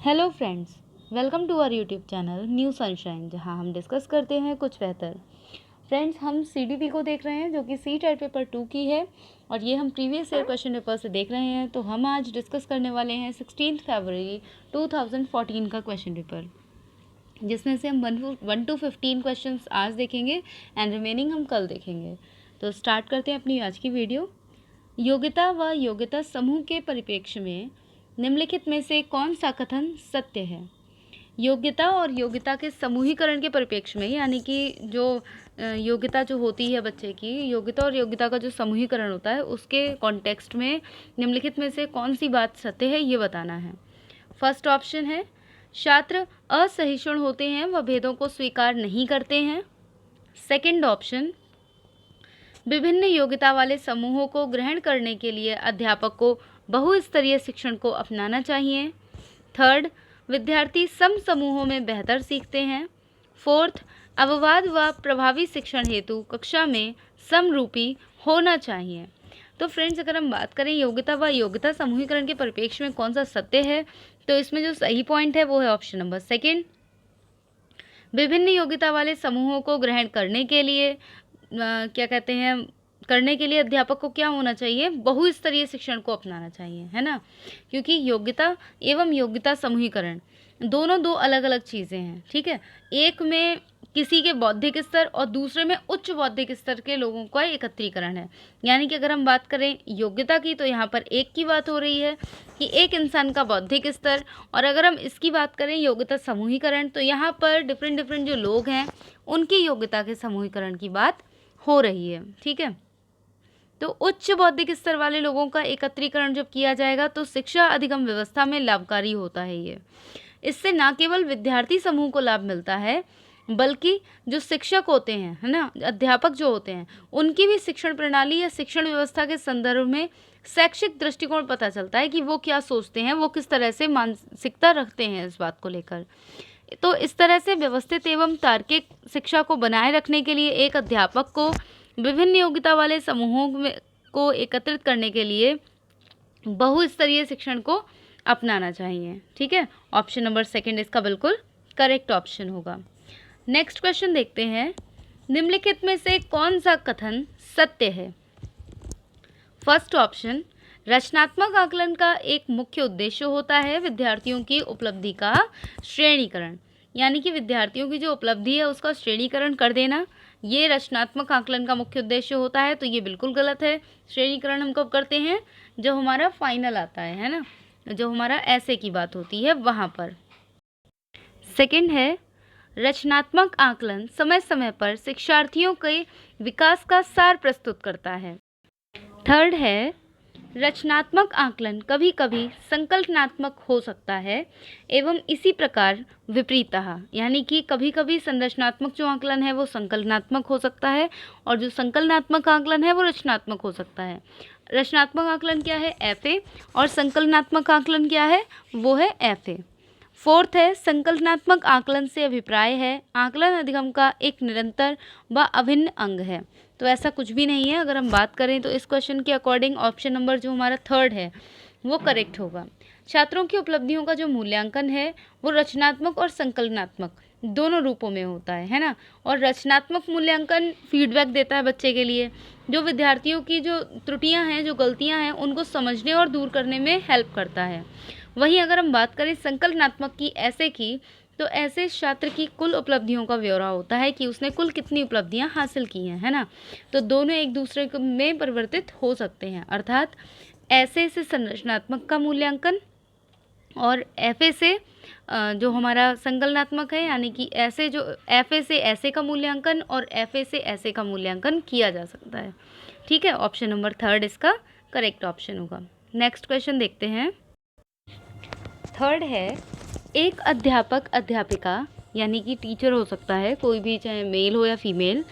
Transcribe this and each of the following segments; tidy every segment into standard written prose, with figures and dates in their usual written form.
Hello friends, welcome to our YouTube channel New Sunshine, जहां हम discuss करते हैं कुछ बेहतर। फ्रेंड्स, हम सीडीपी को देख रहे हैं जो कि सी टाइप पेपर 2 की है और ये हम प्रीवियस ईयर क्वेश्चन पेपर से देख रहे हैं। तो हम आज डिस्कस करने वाले हैं 16 फरवरी 2014 का क्वेश्चन पेपर, जिसमें से हम 1 to 15 क्वेश्चन आज देखेंगे एंड रिमेनिंग हम कल देखेंगे। तो स्टार्ट करते हैं अपनी आज की वीडियो। योग्यता व योग्यता समूह के परिप्रेक्ष्य में निम्नलिखित में से कौन सा कथन सत्य है? योग्यता और योग्यता के समूहीकरण के परिप्रेक्ष्य में, यानी कि जो योग्यता जो होती है बच्चे की, योग्यता और योग्यता का जो समूहीकरण होता है उसके कॉन्टेक्स्ट में निम्नलिखित में से कौन सी बात सत्य है ये बताना है। फर्स्ट ऑप्शन है छात्र असहिष्णु होते हैं व भेदों को स्वीकार नहीं करते हैं। सेकंड ऑप्शन विभिन्न योग्यता वाले समूहों को ग्रहण करने के लिए अध्यापक को बहुस्तरीय शिक्षण को अपनाना चाहिए। थर्ड, विद्यार्थी सम समूहों में बेहतर सीखते हैं। फोर्थ, अववाद व प्रभावी शिक्षण हेतु कक्षा में समरूपी होना चाहिए। तो फ्रेंड्स, अगर हम बात करें योग्यता व योग्यता समूहीकरण के परिप्रेक्ष्य में कौन सा सत्य है, तो इसमें जो सही पॉइंट है वो है ऑप्शन नंबर सेकेंड। विभिन्न योग्यता वाले समूहों को ग्रहण करने के लिए करने के लिए अध्यापक को क्या होना चाहिए? बहुस्तरीय शिक्षण को अपनाना चाहिए, है ना। क्योंकि योग्यता एवं योग्यता समूहीकरण दोनों दो अलग अलग चीज़ें हैं, ठीक है। एक में किसी के बौद्धिक स्तर और दूसरे में उच्च बौद्धिक स्तर के लोगों का एकत्रीकरण है। यानी कि अगर हम बात करें योग्यता की, तो यहाँ पर एक की बात हो रही है कि एक इंसान का बौद्धिक स्तर, और अगर हम इसकी बात करें योग्यता समूहीकरण, तो यहाँ पर डिफरेंट जो लोग हैं उनकी योग्यता के समूहीकरण की बात हो रही है, ठीक है। तो उच्च बौद्धिक स्तर वाले लोगों का एकत्रीकरण जब किया जाएगा तो शिक्षा अधिगम व्यवस्था में लाभकारी होता है ये। इससे न केवल विद्यार्थी समूह को लाभ मिलता है, बल्कि जो शिक्षक होते हैं, है ना, अध्यापक जो होते हैं, उनकी भी शिक्षण प्रणाली या शिक्षण व्यवस्था के संदर्भ में शैक्षिक दृष्टिकोण पता चलता है कि वो क्या सोचते हैं, वो किस तरह से मानसिकता रखते हैं इस बात को लेकर। तो इस तरह से व्यवस्थित एवं तार्किक शिक्षा को बनाए रखने के लिए एक अध्यापक को विभिन्न योग्यता वाले समूहों को एकत्रित करने के लिए बहुस्तरीय शिक्षण को अपनाना चाहिए, ठीक है। ऑप्शन नंबर सेकंड इसका बिल्कुल करेक्ट ऑप्शन होगा। नेक्स्ट क्वेश्चन देखते हैं, निम्नलिखित में से कौन सा कथन सत्य है? फर्स्ट ऑप्शन, रचनात्मक आकलन का एक मुख्य उद्देश्य होता है विद्यार्थियों की उपलब्धि का श्रेणीकरण। यानी कि विद्यार्थियों की जो उपलब्धि है उसका श्रेणीकरण कर देना, ये रचनात्मक आकलन का मुख्य उद्देश्य होता है। तो ये बिल्कुल गलत है। श्रेणीकरण हम कब करते हैं? जब हमारा फाइनल आता है ना, जो हमारा ऐसे की बात होती है वहाँ पर। सेकंड है, रचनात्मक आकलन समय समय पर शिक्षार्थियों के विकास का सार प्रस्तुत करता है। थर्ड है, रचनात्मक आकलन कभी कभी संकल्पनात्मक हो सकता है एवं इसी प्रकार विपरीतः, यानी कि कभी कभी संरचनात्मक जो आकलन है वो संकल्पनात्मक हो सकता है और जो संकलनात्मक आकलन है वो रचनात्मक हो सकता है। रचनात्मक आकलन क्या है? FA, और संकलनात्मक आकलन क्या है? वो है FA। फोर्थ है, संकल्पनात्मक आकलन से अभिप्राय है आकलन अधिगम का एक निरंतर व अभिन्न अंग है। तो ऐसा कुछ भी नहीं है। अगर हम बात करें तो इस क्वेश्चन के अकॉर्डिंग ऑप्शन नंबर जो हमारा थर्ड है वो करेक्ट होगा। छात्रों की उपलब्धियों का जो मूल्यांकन है वो रचनात्मक और संकलनात्मक दोनों रूपों में होता है ना। और रचनात्मक मूल्यांकन फीडबैक देता है बच्चे के लिए, जो विद्यार्थियों की जो त्रुटियां हैं, जो गलतियां हैं, उनको समझने और दूर करने में हेल्प करता है। वहीं अगर हम बात करें संकल्पनात्मक की, ऐसे की, तो ऐसे छात्र की कुल उपलब्धियों का ब्यौरा होता है कि उसने कुल कितनी उपलब्धियां हासिल की हैं, है ना। तो दोनों एक दूसरे में परिवर्तित हो सकते हैं, अर्थात ऐसे से संरचनात्मक का मूल्यांकन और FA से जो हमारा संकलनात्मक है, यानी कि ऐसे जो FA से ऐसे का मूल्यांकन और FA से ऐसे का मूल्यांकन किया जा सकता है, ठीक है। ऑप्शन नंबर थर्ड इसका करेक्ट ऑप्शन होगा। नेक्स्ट क्वेश्चन देखते हैं। थर्ड है, एक अध्यापक अध्यापिका, यानी कि टीचर हो सकता है कोई भी, चाहे मेल हो या फीमेल,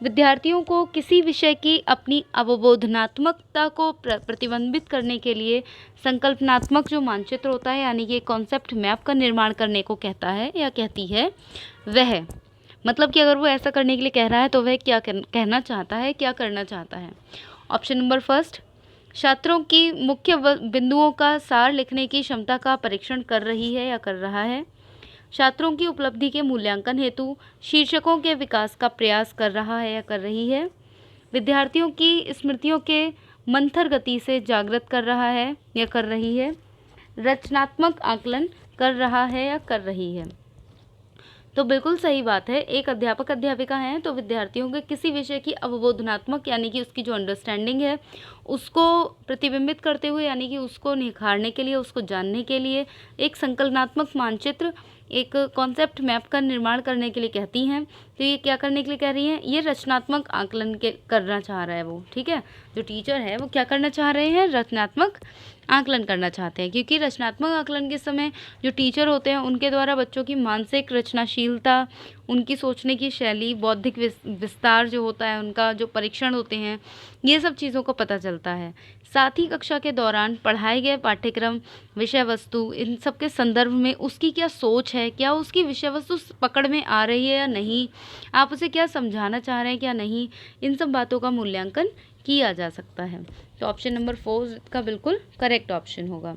विद्यार्थियों को किसी विषय की अपनी अवबोधनात्मकता को प्रतिबिंबित करने के लिए संकल्पनात्मक जो मानचित्र होता है, यानी कि कॉन्सेप्ट मैप का निर्माण करने को कहता है या कहती है। वह मतलब कि अगर वो ऐसा करने के लिए कह रहा है तो वह क्या कहना चाहता है, क्या करना चाहता है। ऑप्शन नंबर फर्स्ट, छात्रों की मुख्य बिंदुओं का सार लिखने की क्षमता का परीक्षण कर रही है या कर रहा है। छात्रों की उपलब्धि के मूल्यांकन हेतु शीर्षकों के विकास का प्रयास कर रहा है या कर रही है। विद्यार्थियों की स्मृतियों के मंथर गति से जागृत कर रहा है या कर रही है। रचनात्मक आकलन कर रहा है या कर रही है। तो बिल्कुल सही बात है। एक अध्यापक अध्यापिका हैं तो विद्यार्थियों के किसी विषय की अवबोधनात्मक यानी कि उसकी जो अंडरस्टैंडिंग है उसको प्रतिबिंबित करते हुए यानी कि उसको निखारने के लिए, उसको जानने के लिए एक संकल्पनात्मक मानचित्र, एक कॉन्सेप्ट मैप का निर्माण करने के लिए कहती हैं। तो ये क्या करने के लिए कह रही हैं? ये रचनात्मक आकलन के करना चाह रहा है वो, ठीक है। जो टीचर है वो क्या करना चाह रहे हैं? रचनात्मक आकलन करना चाहते हैं, क्योंकि रचनात्मक आकलन के समय जो टीचर होते हैं उनके द्वारा बच्चों की मानसिक रचनाशीलता, उनकी सोचने की शैली, बौद्धिक विस्तार जो होता है, उनका जो परीक्षण होते हैं, ये सब चीज़ों को पता चलता है। साथ ही कक्षा के दौरान पढ़ाए गए पाठ्यक्रम, विषय वस्तु, इन सब के संदर्भ में उसकी क्या सोच है, क्या उसकी विषय वस्तु पकड़ में आ रही है या नहीं, आप उसे क्या समझाना चाह रहे हैं क्या नहीं, इन सब बातों का मूल्यांकन किया जा सकता है। तो ऑप्शन नंबर 4 का बिल्कुल करेक्ट ऑप्शन होगा।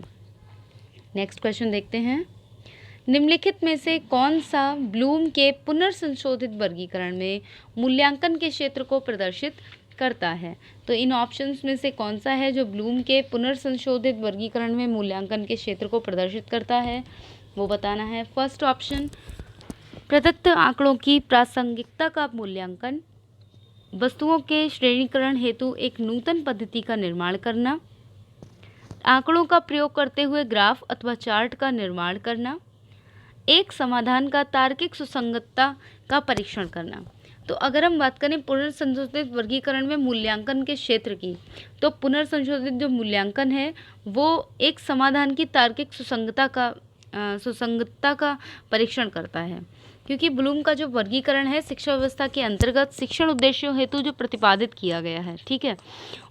नेक्स्ट क्वेश्चन देखते हैं। निम्नलिखित में से कौन सा ब्लूम के पुनर्संशोधित वर्गीकरण में मूल्यांकन के क्षेत्र को प्रदर्शित करता है? तो इन ऑप्शंस में से कौन सा है जो ब्लूम के पुनर्संशोधित वर्गीकरण में मूल्यांकन के क्षेत्र को प्रदर्शित करता है, वो बताना है। फर्स्ट ऑप्शन, प्रदत्त आंकड़ों की प्रासंगिकता का मूल्यांकन, वस्तुओं के श्रेणीकरण हेतु एक नूतन पद्धति का निर्माण करना, आंकड़ों का प्रयोग करते हुए ग्राफ अथवा चार्ट का निर्माण करना, एक समाधान का तार्किक सुसंगतता का परीक्षण करना। तो अगर हम बात करें पुनर्संशोधित वर्गीकरण में मूल्यांकन के क्षेत्र की, तो पुनर्संशोधित जो मूल्यांकन है वो एक समाधान की तार्किक सुसंगतता का परीक्षण करता है, क्योंकि ब्लूम का जो वर्गीकरण है शिक्षा व्यवस्था के अंतर्गत शिक्षण उद्देश्यों हेतु जो प्रतिपादित किया गया है, ठीक है,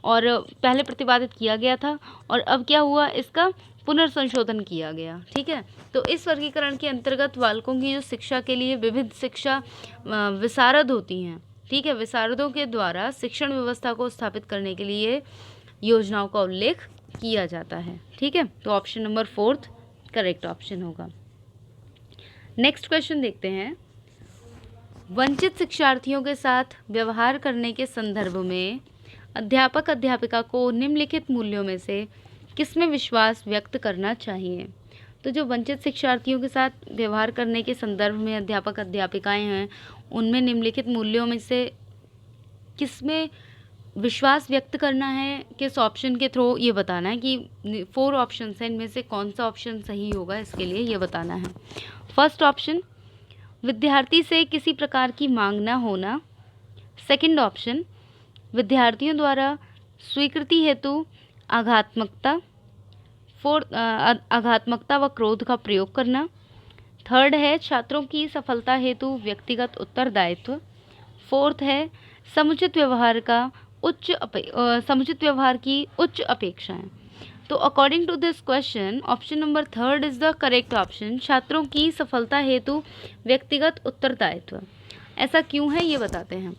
और पहले प्रतिपादित किया गया था और अब क्या हुआ, इसका पुनर्संशोधन किया गया, ठीक है। तो इस वर्गीकरण के अंतर्गत बालकों की जो शिक्षा के लिए विविध शिक्षा विशारद होती हैं, ठीक है, विशारदों के द्वारा शिक्षण व्यवस्था को स्थापित करने के लिए योजनाओं का उल्लेख किया जाता है, ठीक है। तो ऑप्शन नंबर 4 करेक्ट ऑप्शन होगा। नेक्स्ट क्वेश्चन देखते हैं। वंचित शिक्षार्थियों के साथ व्यवहार करने के संदर्भ में अध्यापक अध्यापिका को निम्नलिखित मूल्यों में से किसमें विश्वास व्यक्त करना चाहिए? तो जो वंचित शिक्षार्थियों के साथ व्यवहार करने के संदर्भ में अध्यापक अध्यापिकाएं हैं, उनमें निम्नलिखित मूल्यों में से किसमें विश्वास व्यक्त करना है, किस ऑप्शन के थ्रू ये बताना है कि 4 ऑप्शन हैं, इनमें से कौन सा ऑप्शन सही होगा, इसके लिए ये बताना है। फर्स्ट ऑप्शन, विद्यार्थी से किसी प्रकार की मांग न होना। सेकंड ऑप्शन, विद्यार्थियों द्वारा स्वीकृति हेतु आघात्मकता व क्रोध का प्रयोग करना। थर्ड है छात्रों की सफलता हेतु व्यक्तिगत उत्तरदायित्व। फोर्थ है समुचित व्यवहार की उच्च अपेक्षाएं। तो according to this question option number 3 is the correct option, छात्रों की सफलता हेतु व्यक्तिगत उत्तरदायित्व। ऐसा क्यों है ये बताते हैं।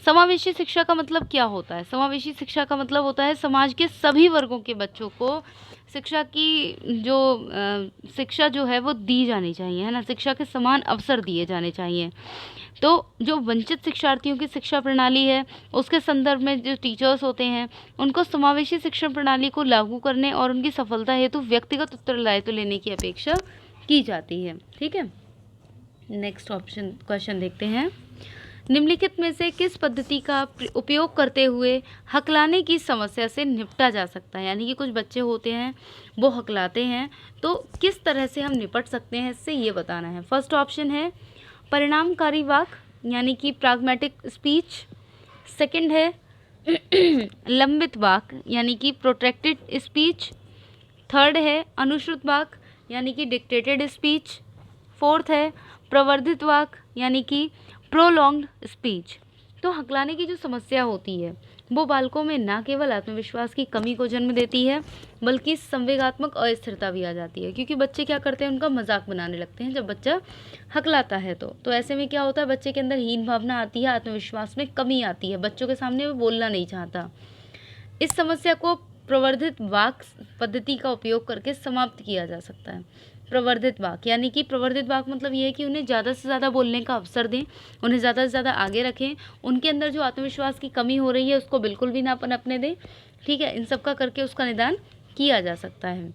समावेशी शिक्षा का मतलब क्या होता है? समावेशी शिक्षा का मतलब होता है समाज के सभी वर्गों के बच्चों को शिक्षा जो है वो दी जानी चाहिए, है ना, शिक्षा के समान अवसर दिए जाने चाहिए। तो जो वंचित शिक्षार्थियों की शिक्षा प्रणाली है उसके संदर्भ में जो टीचर्स होते हैं उनको समावेशी शिक्षण प्रणाली को लागू करने और उनकी सफलता हेतु व्यक्तिगत उत्तरदायित्व लेने की अपेक्षा की जाती है, ठीक है। नेक्स्ट ऑप्शन क्वेश्चन देखते हैं। निम्नलिखित में से किस पद्धति का उपयोग करते हुए हकलाने की समस्या से निपटा जा सकता है? यानी कि कुछ बच्चे होते हैं वो हकलाते हैं, तो किस तरह से हम निपट सकते हैं इससे, ये बताना है। फर्स्ट ऑप्शन है परिणामकारी वाक्य यानी कि प्रैग्मेटिक स्पीच। सेकंड है लंबित वाक्य यानी कि प्रोट्रैक्टेड स्पीच। थर्ड है अनुश्रुत वाक्य यानी कि डिक्टेटेड स्पीच। फोर्थ है प्रवर्धित वाक्य यानी कि प्रोलॉन्ग्ड स्पीच। तो हकलाने की जो समस्या होती है वो बालकों में न केवल आत्मविश्वास की कमी को जन्म देती है बल्कि संवेगात्मक अस्थिरता भी आ जाती है, क्योंकि बच्चे क्या करते हैं, उनका मजाक बनाने लगते हैं जब बच्चा हकलाता है। तो ऐसे में क्या होता है, बच्चे के अंदर हीन भावना आती है, आत्मविश्वास में कमी आती है, बच्चों के सामने वो बोलना नहीं चाहता। इस समस्या को प्रवर्धित वाक पद्धति का उपयोग करके समाप्त किया जा सकता है। प्रवर्धित वाक यानी कि प्रवर्धित वाक मतलब ये है कि उन्हें ज़्यादा से ज़्यादा बोलने का अवसर दें, उन्हें ज़्यादा से ज़्यादा आगे रखें, उनके अंदर जो आत्मविश्वास की कमी हो रही है उसको बिल्कुल भी ना पनपने दें। ठीक है, इन सब का करके उसका निदान किया जा सकता है।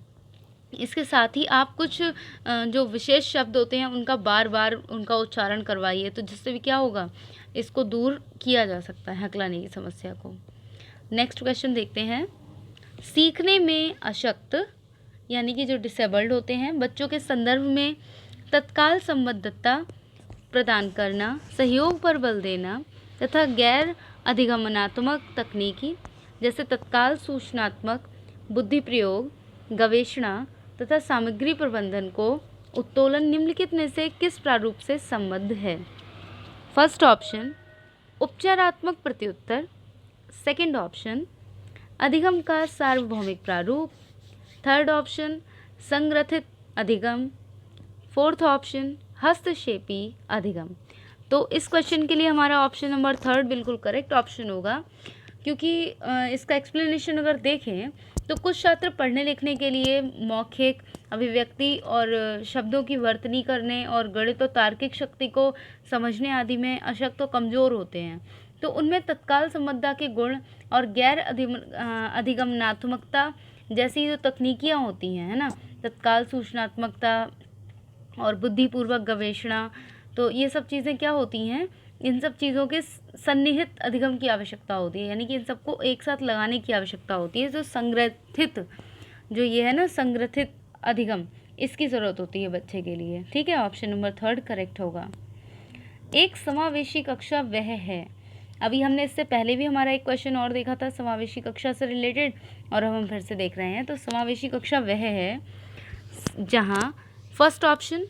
इसके साथ ही आप कुछ जो विशेष शब्द होते हैं उनका बार बार उनका उच्चारण करवाइए, तो जिससे भी क्या होगा, इसको दूर किया जा सकता है हकलाने की समस्या को। नेक्स्ट क्वेश्चन देखते हैं। सीखने में अशक्त यानी कि जो डिसेबल्ड होते हैं बच्चों के संदर्भ में तत्काल संबद्धता प्रदान करना, सहयोग पर बल देना तथा गैर अधिगमनात्मक तकनीकी जैसे तत्काल सूचनात्मक बुद्धि प्रयोग, गवेषणा तथा सामग्री प्रबंधन को उत्तोलन निम्नलिखित में से किस प्रारूप से संबद्ध है? फर्स्ट ऑप्शन उपचारात्मक प्रत्युत्तर, सेकंड ऑप्शन अधिगम का सार्वभौमिक प्रारूप, थर्ड ऑप्शन संग्रथित अधिगम, फोर्थ ऑप्शन हस्तक्षेपी अधिगम। तो इस क्वेश्चन के लिए हमारा ऑप्शन नंबर थर्ड बिल्कुल करेक्ट ऑप्शन होगा, क्योंकि इसका एक्सप्लेनेशन अगर देखें तो कुछ छात्र पढ़ने लिखने के लिए मौखिक अभिव्यक्ति और शब्दों की वर्तनी करने और गणित और तार्किक शक्ति को समझने आदि में अशक्त और कमज़ोर होते हैं, तो उनमें तत्काल संबद्धता के गुण और गैर अधिगमनात्मकता जैसी जो तकनीकियाँ होती हैं, है ना, तत्काल सूचनात्मकता और बुद्धिपूर्वक गवेषणा, तो ये सब चीज़ें क्या होती हैं, इन सब चीज़ों के सन्निहित अधिगम की आवश्यकता होती है, यानी कि इन सबको एक साथ लगाने की आवश्यकता होती है। जो संग्रथित जो ये है ना संग्रथित अधिगम, इसकी ज़रूरत होती है बच्चे के लिए। ठीक है, ऑप्शन नंबर थर्ड करेक्ट होगा। एक समावेशी कक्षा वह है, अभी हमने इससे पहले भी हमारा एक क्वेश्चन और देखा था समावेशी कक्षा से रिलेटेड, और हम फिर से देख रहे हैं। तो समावेशी कक्षा वह है जहाँ फर्स्ट ऑप्शन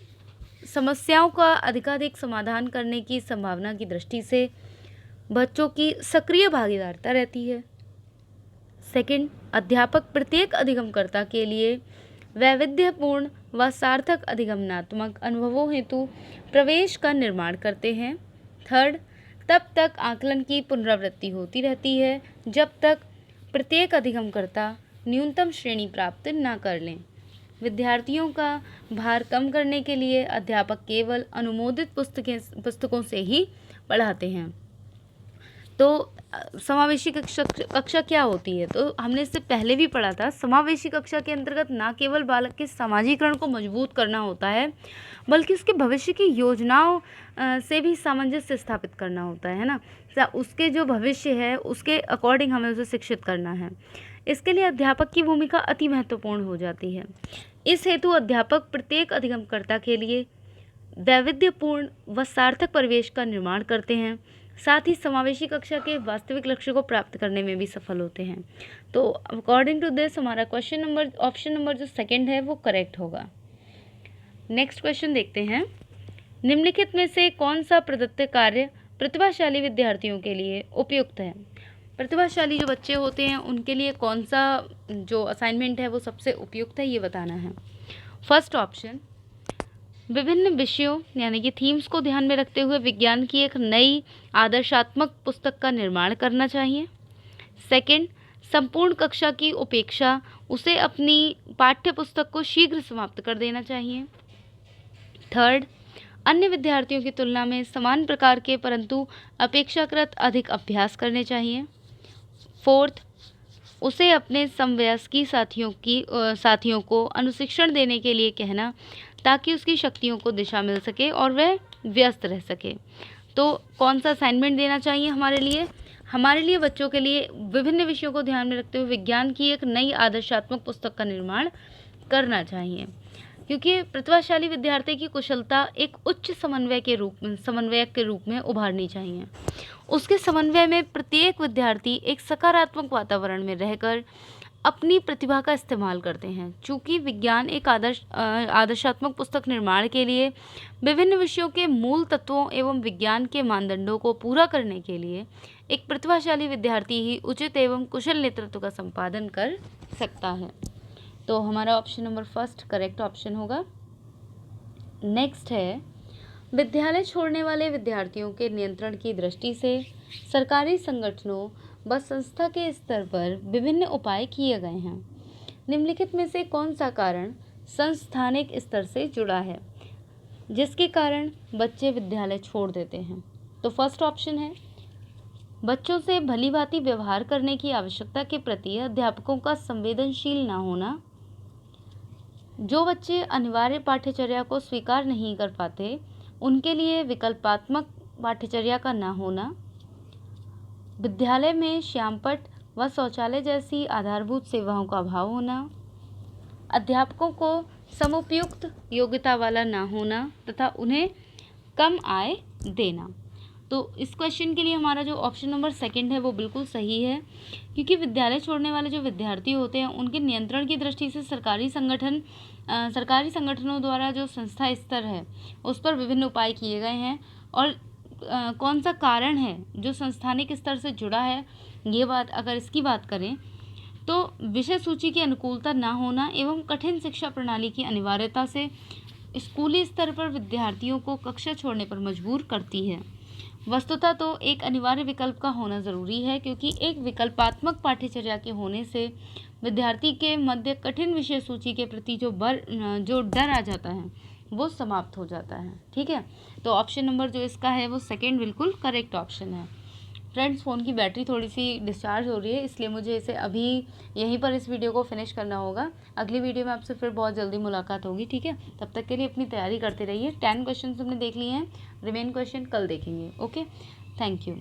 समस्याओं का अधिकाधिक समाधान करने की संभावना की दृष्टि से बच्चों की सक्रिय भागीदारिता रहती है। सेकंड, अध्यापक प्रत्येक अधिगमकर्ता के लिए वैविध्यपूर्ण व सार्थक अधिगमनात्मक अनुभवों हेतु प्रवेश का निर्माण करते हैं। थर्ड, तब तक आकलन की पुनरावृत्ति होती रहती है जब तक प्रत्येक अधिगमकर्ता न्यूनतम श्रेणी प्राप्त न कर लें। विद्यार्थियों का भार कम करने के लिए अध्यापक केवल अनुमोदित पुस्तकों से ही पढ़ाते हैं। तो समावेशी कक्षा क्या होती है? तो हमने इससे पहले भी पढ़ा था, समावेशी कक्षा के अंतर्गत न केवल बालक के सामाजिकरण को मजबूत करना होता है, बल्कि उसके भविष्य की योजनाओं से भी सामंजस्य स्थापित करना होता है ना, उसके जो भविष्य है उसके अकॉर्डिंग हमें उसे शिक्षित करना है। इसके लिए अध्यापक की भूमिका अति महत्वपूर्ण हो जाती है। इस हेतु अध्यापक प्रत्येक अधिगमकर्ता के लिए वैविध्यपूर्ण व सार्थक परिवेश का निर्माण करते हैं, साथ ही समावेशी कक्षा के वास्तविक लक्ष्य को प्राप्त करने में भी सफल होते हैं। तो अकॉर्डिंग टू दिस हमारा ऑप्शन नंबर जो सेकंड है वो करेक्ट होगा। नेक्स्ट क्वेश्चन देखते हैं। निम्नलिखित में से कौन सा प्रदत्त कार्य प्रतिभाशाली विद्यार्थियों के लिए उपयुक्त है? प्रतिभाशाली जो बच्चे होते हैं उनके लिए कौन सा जो असाइनमेंट है वो सबसे उपयुक्त है, ये बताना है। फर्स्ट ऑप्शन, विभिन्न विषयों यानी कि थीम्स को ध्यान में रखते हुए विज्ञान की एक नई आदर्शात्मक पुस्तक का निर्माण करना चाहिए। सेकंड, संपूर्ण कक्षा की उपेक्षा उसे अपनी पाठ्य पुस्तक को शीघ्र समाप्त कर देना चाहिए। थर्ड, अन्य विद्यार्थियों की तुलना में समान प्रकार के परंतु अपेक्षाकृत अधिक अभ्यास करने चाहिए। फोर्थ, उसे अपने समवयस्की साथियों को अनुशिक्षण देने के लिए कहना ताकि उसकी शक्तियों को दिशा मिल सके और वह व्यस्त रह सके। तो कौन सा असाइनमेंट देना चाहिए हमारे लिए बच्चों के लिए विभिन्न विषयों को ध्यान में रखते हुए विज्ञान की एक नई आदर्शात्मक पुस्तक का निर्माण करना चाहिए, क्योंकि प्रतिभाशाली विद्यार्थी की कुशलता एक उच्च समन्वयक के रूप में उभारनी चाहिए। उसके समन्वय में प्रत्येक विद्यार्थी एक सकारात्मक वातावरण में रहकर अपनी प्रतिभा का इस्तेमाल करते हैं। चूँकि विज्ञान एक आदर्शात्मक पुस्तक निर्माण के लिए विभिन्न विषयों के मूल तत्वों एवं विज्ञान के मानदंडों को पूरा करने के लिए एक प्रतिभाशाली विद्यार्थी ही उचित एवं कुशल नेतृत्व का संपादन कर सकता है। तो हमारा option number first correct option होगा। नेक्स्ट है, विद्यालय छोड़ने वाले विद्यार्थियों के नियंत्रण की दृष्टि से सरकारी संगठनों बस संस्था के स्तर पर विभिन्न उपाय किए गए हैं। निम्नलिखित में से कौन सा कारण संस्थानिक स्तर से जुड़ा है जिसके कारण बच्चे विद्यालय छोड़ देते हैं? तो फर्स्ट ऑप्शन है बच्चों से भलीभांति व्यवहार करने की आवश्यकता के प्रति अध्यापकों का संवेदनशील न होना। जो बच्चे अनिवार्य पाठ्यचर्या को स्वीकार नहीं कर पाते उनके लिए विकल्पात्मक पाठ्यचर्या का न होना। विद्यालय में श्यामपट्ट व शौचालय जैसी आधारभूत सेवाओं का अभाव होना। अध्यापकों को समुपयुक्त योग्यता वाला न होना तथा उन्हें कम आय देना। तो इस क्वेश्चन के लिए हमारा जो ऑप्शन नंबर सेकंड है वो बिल्कुल सही है, क्योंकि विद्यालय छोड़ने वाले जो विद्यार्थी होते हैं उनके नियंत्रण की दृष्टि से सरकारी संगठनों द्वारा जो संस्था स्तर है उस पर विभिन्न उपाय किए गए हैं। और कौन सा कारण है जो संस्थानिक स्तर से जुड़ा है, ये बात अगर इसकी बात करें तो विषय सूची की अनुकूलता न होना एवं कठिन शिक्षा प्रणाली की अनिवार्यता से स्कूली स्तर पर विद्यार्थियों को कक्षा छोड़ने पर मजबूर करती है। वस्तुतः तो एक अनिवार्य विकल्प का होना ज़रूरी है, क्योंकि एक विकल्पात्मक पाठ्यचर्या के होने से विद्यार्थी के मध्य कठिन विषय सूची के प्रति जो डर आ जाता है वो समाप्त हो जाता है। ठीक है, तो ऑप्शन नंबर जो इसका है वो सेकंड बिल्कुल करेक्ट ऑप्शन है। फ्रेंड्स, फ़ोन की बैटरी थोड़ी सी डिस्चार्ज हो रही है, इसलिए मुझे इसे अभी यहीं पर इस वीडियो को फिनिश करना होगा। अगली वीडियो में आपसे फिर बहुत जल्दी मुलाकात होगी। ठीक है, तब तक के लिए अपनी तैयारी करते रहिए। 10 क्वेश्चन हमने देख लिए हैं, रिमेन क्वेश्चन कल देखेंगे। Okay, thank you.